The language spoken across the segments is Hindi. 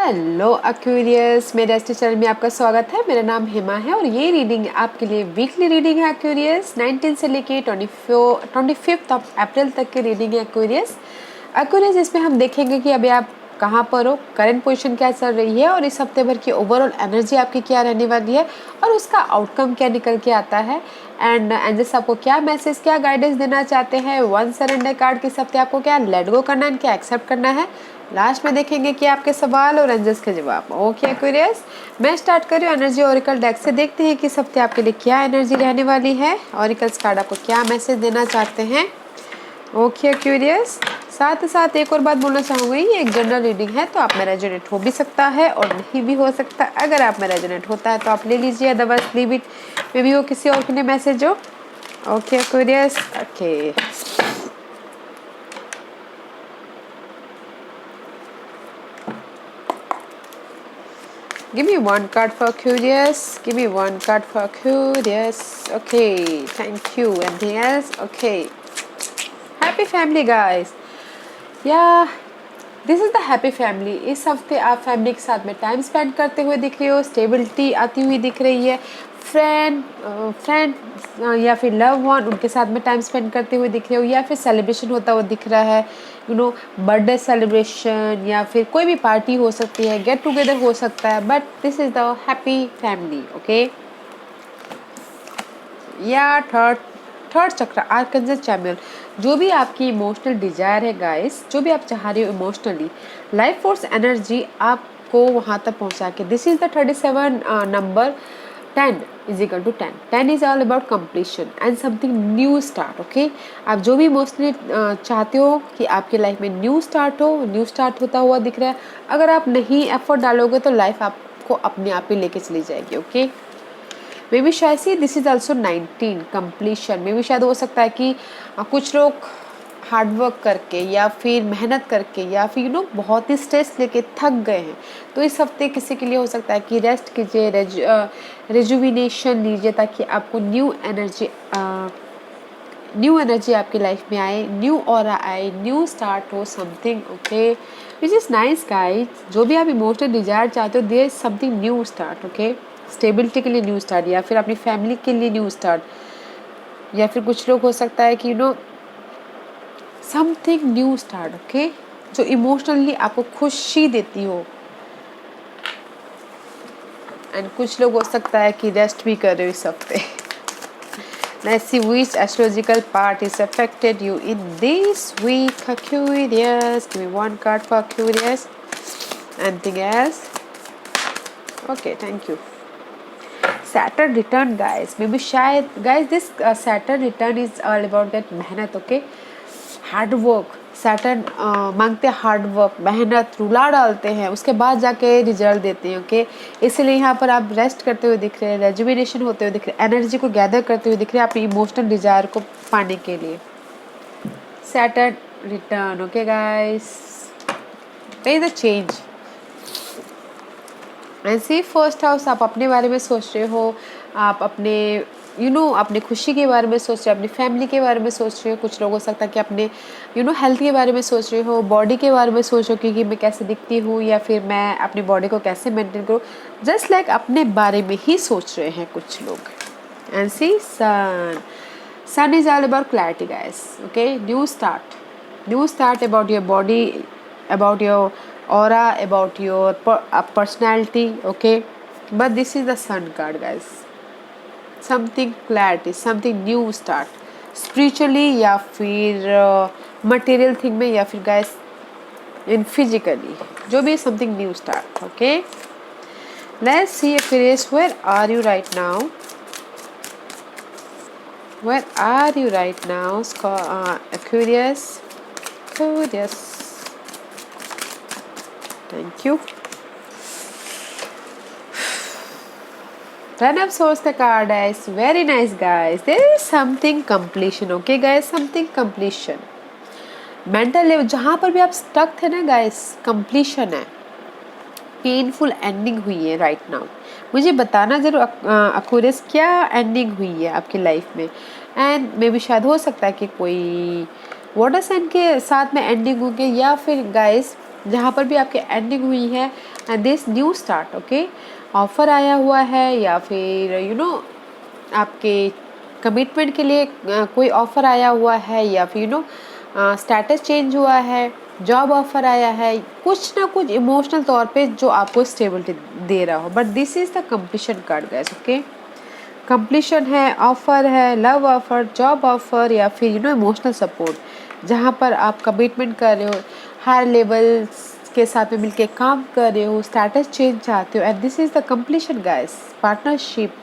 हेलो एक्वेरियस, मेरे एस्ट्रो चैनल में आपका स्वागत है। मेरा नाम हेमा है और ये रीडिंग आपके लिए वीकली रीडिंग है एक्वेरियस। 19 से लेके 25 अप्रैल तक की रीडिंग है एक्वेरियस। इसमें हम देखेंगे कि अभी आप कहाँ पर हो, करंट पोजीशन क्या चल रही है और इस हफ्ते भर की ओवरऑल एनर्जी आपकी क्या रहने वाली है और उसका आउटकम क्या निकल के आता है। एंड एंजल्स आपको क्या मैसेज, क्या गाइडेंस देना चाहते हैं। वन सरेंडर कार्ड के इस हफ्ते आपको क्या लेट गो करना है, क्या एक्सेप्ट करना है। लास्ट में देखेंगे कि आपके सवाल और एंजल्स के जवाब। ओके एक्वेरियस, मैं स्टार्ट कर रही हूँ एनर्जी ओरिकल डेक से। देखते हैं कि इस हफ्ते आपके लिए क्या एनर्जी रहने वाली है, ओरिकल्स कार्ड आपको क्या मैसेज देना चाहते हैं। ओके एक्वेरियस, साथ ही साथ एक और बात बोलना चाहूँगी, ये एक जनरल रीडिंग है तो आप में रेजोनेट हो भी सकता है और नहीं भी हो सकता। अगर आप में रेजोनेट होता है तो आप ले लीजिए, otherwise leave it, may be वो किसी और के लिए मैसेज हो। Okay Aquarius, okay give me one card for Aquarius. Give me one card for Aquarius. Okay, thank you. Anything else? Okay. Happy family, guys. Yeah, this is the happy family. इस हफ्ते आप फैमिली के साथ में टाइम स्पेंड करते हुए दिख रहे हो, स्टेबिलिटी आती हुई दिख रही है। फ्रेंड या फिर लव वन, उनके साथ में टाइम स्पेंड करते हुए दिख रहे हो, या फिर सेलिब्रेशन होता हुआ दिख रहा है। बर्थडे सेलिब्रेशन या फिर कोई भी पार्टी हो सकती है, गेट टुगेदर हो सकता है, but this is the happy family. Okay, या थर्ड चक्र आर्कंजल चैम्पियन, जो भी आपकी इमोशनल डिजायर है गाइस, जो भी आप चाह रहे हो इमोशनली, लाइफ फोर्स एनर्जी आपको वहाँ तक पहुँचा के। This is the 37 number. 10 is equal to 10। 10 is all about completion and something new start. Okay, आप जो भी इमोशनली चाहते हो कि आपकी लाइफ में न्यू स्टार्ट हो, न्यू स्टार्ट होता हुआ दिख रहा है। अगर आप नहीं एफर्ट डालोगे तो लाइफ आपको अपने आप ही लेके चली जाएगी। ओके, मे बी शायद से this is also 19 completion. May be शायद हो सकता है कि कुछ लोग हार्डवर्क करके या फिर मेहनत करके या फिर बहुत ही स्ट्रेस लेके थक गए हैं, तो इस हफ्ते किसी के लिए हो सकता है कि रेस्ट कीजिए, रेजुविनेशन लीजिए, ताकि आपको न्यू एनर्जी आपकी लाइफ में आए, न्यू ऑरा आए, न्यू स्टार्ट हो something. Okay, which is nice guys. जो भी आप इमोशनल डिजायर चाहते हो, there is something new start. Okay, stability के लिए न्यू स्टार्ट, या फिर अपनी फैमिली के लिए न्यू स्टार्ट, या फिर कुछ लोग हो सकता है कि समथिंग न्यू स्टार्ट। ओके, जो इमोशनली आपको खुशी देती हो। एंड कुछ लोग हो सकता है कि रेस्ट भी कर रहे हो इस हफ्ते। Let's see which astrological part is affected you in this week, Aquarius. Give me one card for Aquarius. Anything else? Okay, thank you. Saturn return, guys. Maybe शायद guys this Saturn return is all about that मेहनत। okay, hard work. सैटर्न मांगते हैं हार्ड वर्क, मेहनत, रुला डालते हैं, उसके बाद जाके रिजल्ट देते हैं। ओके, इसलिए यहाँ पर आप रेस्ट करते हुए दिख रहे हैं, रेजुविनेशन होते हुए दिख रहे हैं, एनर्जी को गैदर करते हुए दिख रहे हैं अपनी इमोशनल डिजायर को पाने के लिए। Saturn return. Okay guys, there is a change. ऐसे फर्स्ट हाउस, आप अपने बारे में सोच रहे हो, आप अपने अपने खुशी के बारे में सोच रहे हो, अपनी फैमिली के बारे में सोच रहे हो। कुछ लोग हो सकता है कि अपने हेल्थ के बारे में सोच रहे हो, बॉडी के बारे में सोच रहे हो कि मैं कैसे दिखती हूँ, या फिर मैं अपनी बॉडी को कैसे मेंटेन करूँ। जस्ट लाइक अपने बारे में ही सोच रहे हैं कुछ लोग। And see sun is all about clarity guys. Okay, new start about your body, about your aura, about your personality. Okay, but this is the sun card guys. Something clarity, something new start, spiritually या फिर material thing में, या फिर guys in physically, जो भी something new start. Okay, let's see Aquarius, where are you right now? Where are you right now, Aquarius? Thank you. Ten of Swords the card is very nice guys. There is something completion. Okay guys, something completion. Mental level जहाँ पर भी आप स्टक थे ना गाइस, कंप्लीशन है, पेनफुल एंडिंग हुई है राइट नाउ। मुझे बताना जरूर एक्वेरियस, क्या एंडिंग हुई है आपकी लाइफ में। एंड मे भी शायद हो सकता है कि कोई वाटर साइन के साथ में एंडिंग होगी, या फिर गाइस जहाँ पर भी आपकी एंडिंग हुई है and this new start, okay, offer आया हुआ है या फिर आपके कमिटमेंट के लिए कोई ऑफर आया हुआ है, या फिर स्टेटस चेंज हुआ है, जॉब ऑफर आया है, कुछ ना कुछ इमोशनल तौर पे जो आपको स्टेबिलिटी दे रहा हो। But this is the completion card guys, okay. Completion है, ऑफर है, लव ऑफर, जॉब ऑफर, या फिर इमोशनल सपोर्ट, जहाँ पर आप कमिटमेंट कर रहे हो, हायर लेवल के साथ में मिलके काम कर रहे हो, स्टेटस चेंज चाहते हो, and this is the completion guys. Partnership,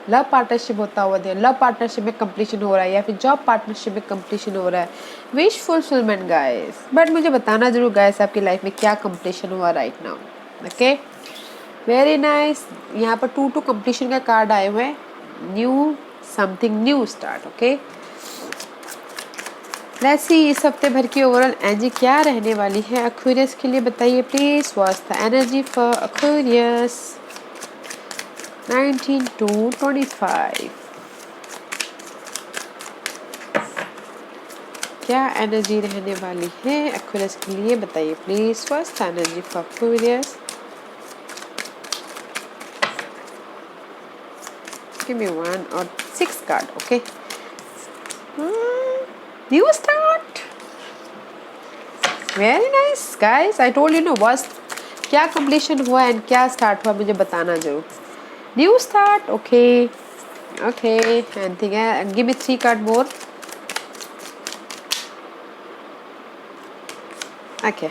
love partnership होता हुआ दे, लव पार्टनरशिप में कंप्लीशन हो रहा है, या फिर जॉब पार्टनरशिप में कंप्लीशन हो रहा है, विश फुलफिलमेंट गाइस। बट मुझे बताना जरूर गाइस आपकी लाइफ में क्या कंप्लीशन हुआ right now, okay. Very nice. यहाँ पर 2 कंप्लीशन का कार्ड आए हुए हैं, new something new start, okay. Let's सी इस हफ्ते भर की ओवरऑल एनर्जी क्या रहने वाली है एक्वेरियस के लिए, बताइए please. What's the energy for Aquarius 19 to 25? क्या एनर्जी रहने वाली है एक्वेरियस के लिए, बताइए please. What's the energy for Aquarius? Give me 1 or 6 card, okay. New start, very nice guys. I told बस क्या कंप्लीशन हुआ एंड क्या स्टार्ट हुआ मुझे बताना जरूर। New start, okay okay. Anything है? गिव मी 3 कार्ड मोर, ओके।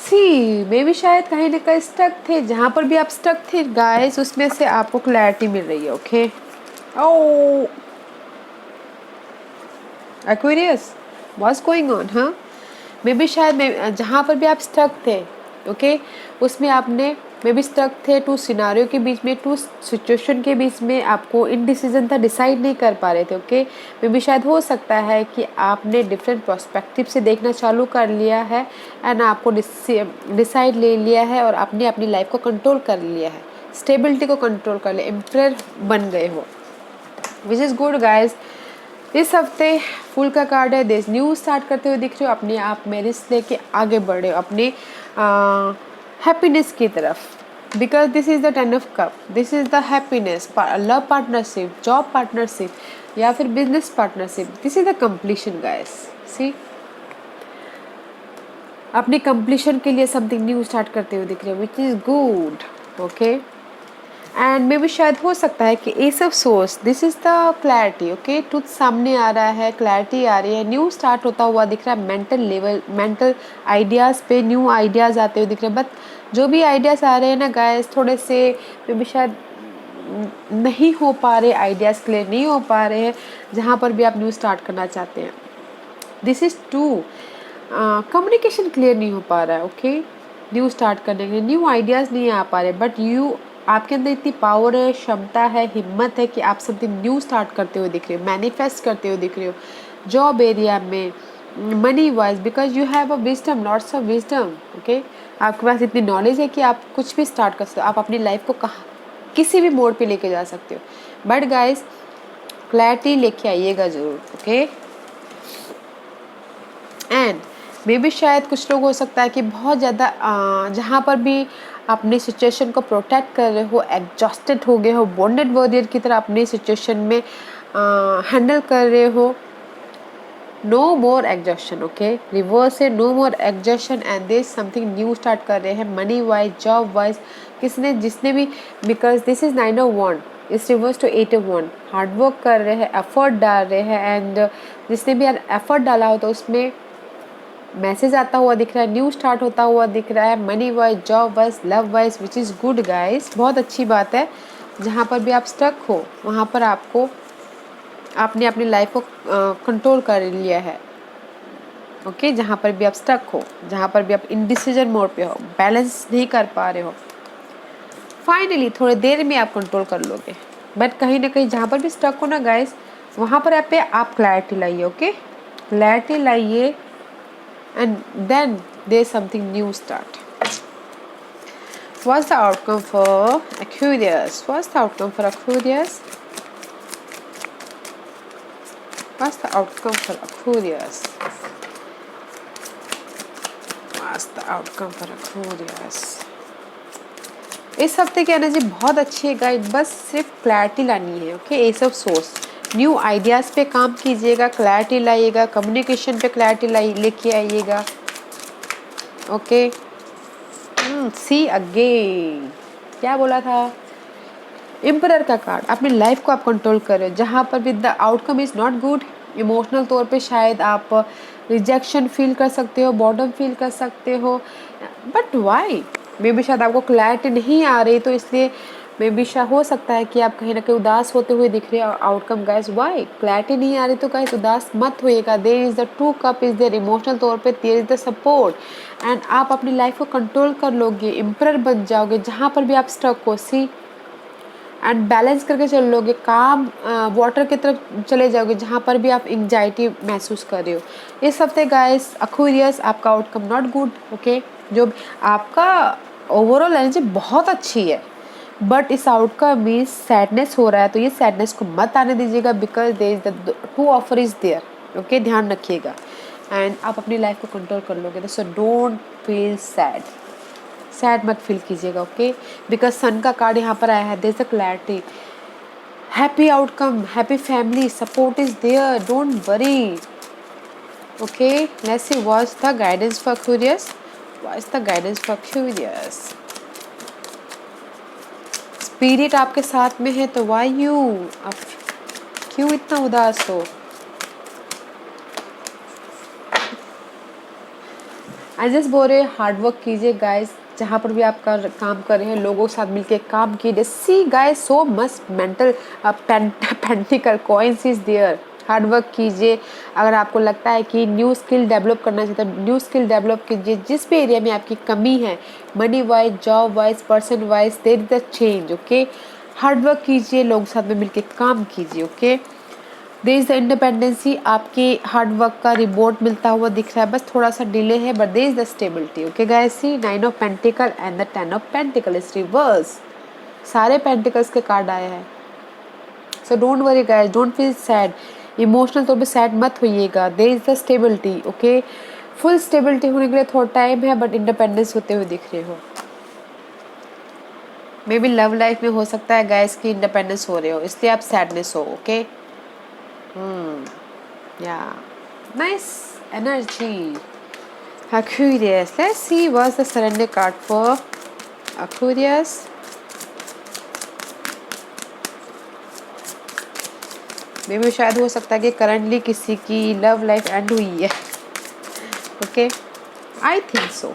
सी मे भी शायद कहीं ना कहीं स्टक थे, जहाँ पर भी आप स्टक थे गाइस उसमें से आपको क्लैरिटी मिल रही है, okay. O Aquarius, what's going on? हाँ, मे बी शायद जहाँ पर भी आप स्टक थे, ओके, उसमें आपने मे बी स्टक थे 2 सिनारियो के बीच में, 2 सिचुएशन के बीच में, आपको इनडिसीजन था, डिसाइड नहीं कर पा रहे थे, ओके। मे बी शायद हो सकता है कि आपने डिफरेंट पर्सपेक्टिव से देखना चालू कर लिया है एंड आपको डिसाइड ले लिया है और आपने अपनी लाइफ को कंट्रोल कर लिया है, स्टेबिलिटी को कंट्रोल कर लिया, एम्पायर बन गए हो, विच इज़ गुड गाइज। इस हफ्ते फुल का कार्ड है, देश न्यू स्टार्ट करते हुए दिख रहे हो, अपने आप में रिस्क लेके आगे बढ़े हो अपने हैप्पीनेस की तरफ, because this is the 10 of cup, this is the happiness, love partnership, job partnership या फिर business partnership, this is the completion guys. See अपनी कंप्लीशन के लिए समथिंग न्यू स्टार्ट करते हुए दिख रहे हो, which is good, okay. And मे भी शायद हो सकता है कि S of source, this is the clarity, okay. Truth सामने आ रहा है, क्लैरिटी आ रही है, न्यू स्टार्ट होता हुआ दिख रहा है, मेंटल लेवल, मेंटल आइडियाज़ पे न्यू आइडियाज़ आते हुए दिख रहे हैं। बट जो भी आइडियाज़ आ रहे हैं ना गाइस, थोड़े से मे भी शायद नहीं हो पा रहे, आइडियाज़ क्लियर नहीं हो पा रहे हैं जहाँ पर भी आप न्यू स्टार्ट करना चाहते हैं। This is to communication clear नहीं हो पा रहा है, ओके। न्यू स्टार्ट करने के लिए न्यू आइडियाज़ नहीं आ पा रहे, बट आपके अंदर इतनी पावर है, क्षमता है, हिम्मत है कि आप समथिंग न्यू स्टार्ट करते हुए दिख रहे हो, मैनिफेस्ट करते हुए दिख रहे हो जॉब एरिया में, money wise, because you have a wisdom, lots of wisdom, okay. आपके पास इतनी नॉलेज है कि आप कुछ भी स्टार्ट कर सकते हो, आप अपनी लाइफ को कहाँ किसी भी मोड़ पे लेके जा सकते हो। बट गाइज क्लैरिटी लेके आइएगा ज़रूर, ओके। एंड मे भी शायद कुछ लोग हो सकता है कि बहुत ज़्यादा जहाँ पर भी अपनी सिचुएशन को प्रोटेक्ट कर रहे हो, एग्जॉस्टेड हो गए हो, बॉन्डेड वॉरियर की तरह अपनी सिचुएशन में हैंडल कर रहे हो। No more exhaustion, okay. Reverse है, no more exhaustion and this something new start कर रहे हैं, मनी वाइज, जॉब वाइज, जिसने भी, बिकॉज दिस इज 9 of 1, इस रिवर्स टू 8 of 1, हार्डवर्क कर रहे हैं, एफर्ट डाल रहे हैं, एंड जिसने भी एफर्ट डाला हो तो उसमें मैसेज आता हुआ दिख रहा है, न्यू स्टार्ट होता हुआ दिख रहा है, money wise, job wise, love wise, which is good guys. बहुत अच्छी बात है, जहाँ पर भी आप स्टक हो वहाँ पर आपने अपनी लाइफ को कंट्रोल कर लिया है, ओके। जहाँ पर भी आप स्टक हो, जहाँ पर भी आप इनडिसीजन मोड पे हो, बैलेंस नहीं कर पा रहे हो, फाइनली थोड़ी देर में आप कंट्रोल कर लोगे। बट कहीं ना कहीं जहाँ पर भी स्टक हो ना गाइस, वहाँ पर आप क्लैरिटी लाइए, ओके। क्लैरिटी लाइए and then there's something new start. What's the outcome for Aquarius? What's the outcome for Aquarius? What's the outcome for Aquarius? What's the outcome for Aquarius. इस हफ्ते की एनर्जी बहुत अच्छी है गाइस, बस सिर्फ क्लैरिटी लानी है। Okay, S of source, new ideas पे काम कीजिएगा, क्लैरिटी लाइएगा, कम्युनिकेशन पे क्लैरिटी लेके आइएगा। ओके, सी अगेन, क्या बोला था? एम्परर का कार्ड, अपनी लाइफ को आप कंट्रोल करो, जहाँ पर भी the outcome is not good. Emotional तौर पे शायद आप रिजेक्शन फील कर सकते हो, बॉर्डम फील कर सकते हो, बट वाई? मे बी शायद आपको क्लैरिटी नहीं आ रही, तो इसलिए मे बी शायद हो सकता है कि आप कहीं ना कहीं उदास होते हुए दिख रहे हो। आउटकम गाइस, वाई क्लैरिटी नहीं आ रही? तो गाइस उदास मत होइएगा। There is the two cup is there, emotional तौर पे there is the support, and आप अपनी लाइफ को कंट्रोल कर लोगे, एम्परर बन जाओगे जहाँ पर भी आप स्टक हो। सी एंड बैलेंस करके चल लोगे, काम वाटर की तरफ चले जाओगे जहाँ पर भी आप एंजाइटी महसूस कर रहे हो। इस हफ्ते गाइस एक्वेरियस, आपका आउटकम नॉट गुड। ओके, जो आपका ओवरऑल एनर्जी बहुत अच्छी है, बट इस आउटकम में सैडनेस हो रहा है, तो ये सैडनेस को मत आने दीजिएगा, because there is the to offer is there. Okay, ध्यान रखिएगा, एंड आप अपनी लाइफ को कंट्रोल कर लोगे। So don't feel sad, sad मत फील कीजिएगा। ओके, बिकॉज सन का कार्ड यहाँ पर आया है, there is a clarity, happy outcome, happy family, support is there, don't worry. Okay, let's see what's the guidance for curious, what's the guidance for curious. Spirit आपके साथ में है, तो व्हाई यू, आप क्यों इतना उदास हो? आई जस्ट बोल रहे हार्ड वर्क कीजिए गाइस, जहाँ पर भी आप काम कर रहे हैं लोगों के साथ मिलके काम कीजिए। See guys, so much mental pentacle coins is there, hard work कीजिए। अगर आपको लगता है कि न्यू स्किल डेवलप करना चाहिए तो न्यू स्किल डेवलप कीजिए। जिस भी एरिया में आपकी कमी है, money wise, job wise, person wise, there is the change. Okay, hard work कीजिए, लोगों के साथ में मिलके काम कीजिए। Okay, there is the independency, आपके हार्ड वर्क का रिवॉर्ड मिलता हुआ दिख रहा है, बस थोड़ा सा डिले है, but there is the stability. Okay guys, see nine of pentacle and the ten of pentacle is reverse, सारे पेंटिकल्स के कार्ड आए हैं। So don't worry guys, don't feel sad, emotional तौर पे सैड मत होइएगा। There is the stability. Okay, full stability होने के लिए थोड़ा टाइम है, बट इंडिपेंडेंस होते हुए दिख रहे हो। मे बी लव लाइफ में हो सकता है गाइस कि इंडिपेंडेंस हो रहे हो, इसलिए आप सैडनेस हो। Okay, yeah, nice energy. Aquarius, let's see what's the surrender card for Aquarius. मे भी शायद हो सकता है कि करंटली किसी की लव लाइफ एंड हुई है। Okay, I think so.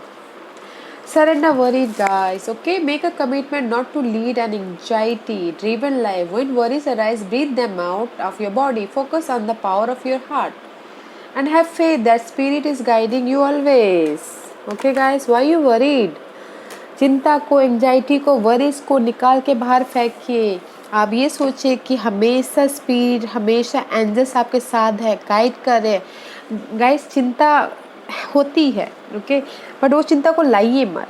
Surrender worried guys. Okay, make a commitment not to lead an anxiety driven life. When worries arise, breathe them out of your body. Focus on the power of your heart and have faith that spirit is guiding you always. Okay guys, why you worried? चिंता को, एंजाइटी को, वरीज को निकाल के बाहर फेंकिए। आप ये सोचिए कि हमेशा स्पिरिट, हमेशा एंजल्स आपके साथ है, गाइड कर रहे हैं। गाइस, चिंता होती है, ओके, बट वो चिंता को लाइए मत,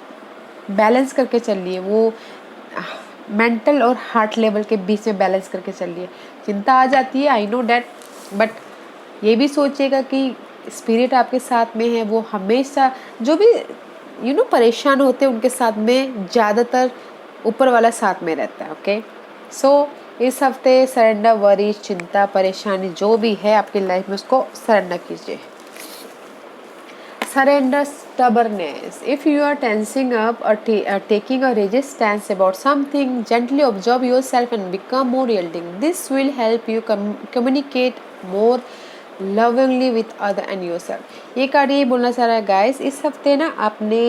बैलेंस करके चलिए। वो मेंटल और हार्ट लेवल के बीच में बैलेंस करके चलिए। चिंता आ जाती है, आई नो डैट, बट ये भी सोचिएगा कि स्पिरिट आपके साथ में है, वो हमेशा जो भी परेशान होते हैं उनके साथ में ज़्यादातर ऊपर वाला साथ में रहता है। ओके, सो इस हफ्ते सरेंडर, वरी, चिंता, परेशानी जो भी है आपकी लाइफ में, उसको सरेंडर कीजिए। Surrender stubbornness. If you are tensing up or taking a rigid stance about something, gently observe yourself and become more yielding. This will help you communicate more lovingly with other and yourself. ये कार्ड ये बोलना चाह रहा है गाइस, इस हफ्ते ना आपने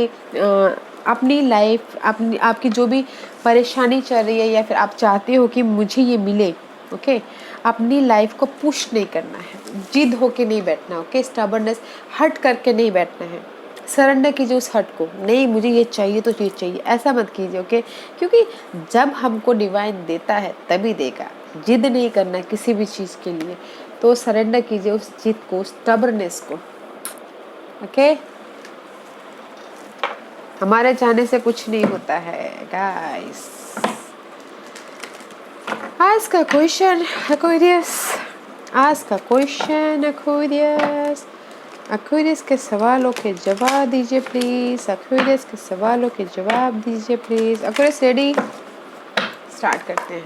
अपनी लाइफ, आपकी जो भी परेशानी चल रही है या फिर आप चाहते हो कि मुझे ये मिले, ओके, अपनी लाइफ को पुश नहीं करना है, जिद होके नहीं बैठना। ओके, स्टबर्ननेस, हट करके नहीं बैठना है। सरेंडर कीजिए उस हट को, नहीं मुझे ये चाहिए तो ये चाहिए, ऐसा मत कीजिए। ओके, क्योंकि जब हमको डिवाइन देता है तभी देगा, जिद नहीं करना किसी भी चीज़ के लिए। तो सरेंडर कीजिए उस जिद को, स्टबर्ननेस को। ओके, हमारे चाहने से कुछ नहीं होता है guys. Ask a question, Aquarius. Ask a question, Aquarius. Aquarius के सवालों के जवाब दीजिए प्लीज़। एक्वेरियस के सवालों के जवाब दीजिए प्लीज़। एक्वेरियस रेडी, स्टार्ट करते हैं।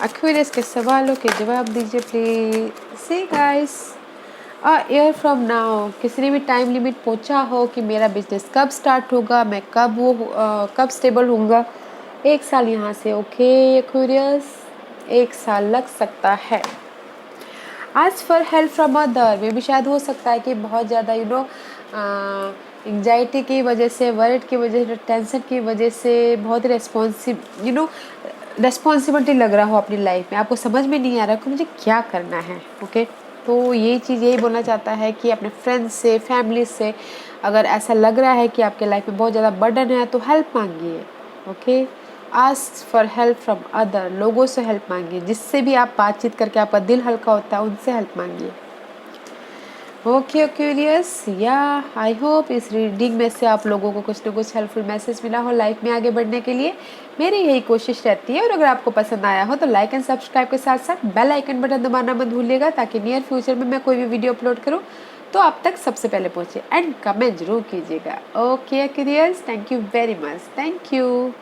एक्वेरियस के सवालों के जवाब दीजिए please. See guys, a year from now, किसी ने भी टाइम लिमिट पूछा हो कि मेरा बिजनेस कब स्टार्ट होगा, मैं कब स्टेबल होऊंगा, 1 साल यहाँ से। ओके एक्वेरियस, 1 साल लग सकता है। आज फॉर हेल्प फ्रॉम अदर में भी शायद हो सकता है कि बहुत ज़्यादा एंजाइटी की वजह से, वर्ड की वजह से, टेंशन की वजह से बहुत रेस्पॉन्सिबिलिटी लग रहा हो अपनी लाइफ में। आपको समझ में नहीं आ रहा कि मुझे क्या करना है। ओके, तो ये चीज़ यही बोलना चाहता है कि अपने फ्रेंड्स से, फैमिली से अगर ऐसा लग रहा है कि आपके लाइफ में बहुत ज़्यादा बर्डन है तो हेल्प मांगिए। Okay, ask for help from other, लोगों से हेल्प मांगिए, जिससे भी आप बातचीत करके आपका दिल हल्का होता है उनसे हेल्प मांगिए। ओके क्यूरियस, या आई होप इस रीडिंग में से आप लोगों को कुछ ना कुछ हेल्पफुल मैसेज मिला हो लाइफ में आगे बढ़ने के लिए। मेरी यही कोशिश रहती है। और अगर आपको पसंद आया हो तो लाइक एंड सब्सक्राइब के साथ साथ बेल आइकन बटन दबाना मत भूलिएगा, ताकि नियर फ्यूचर में मैं कोई भी वीडियो अपलोड करूँ तो आप तक सबसे पहले पहुँचे। एंड कमेंट जरूर कीजिएगा। Okay curious, thank you very much, thank you.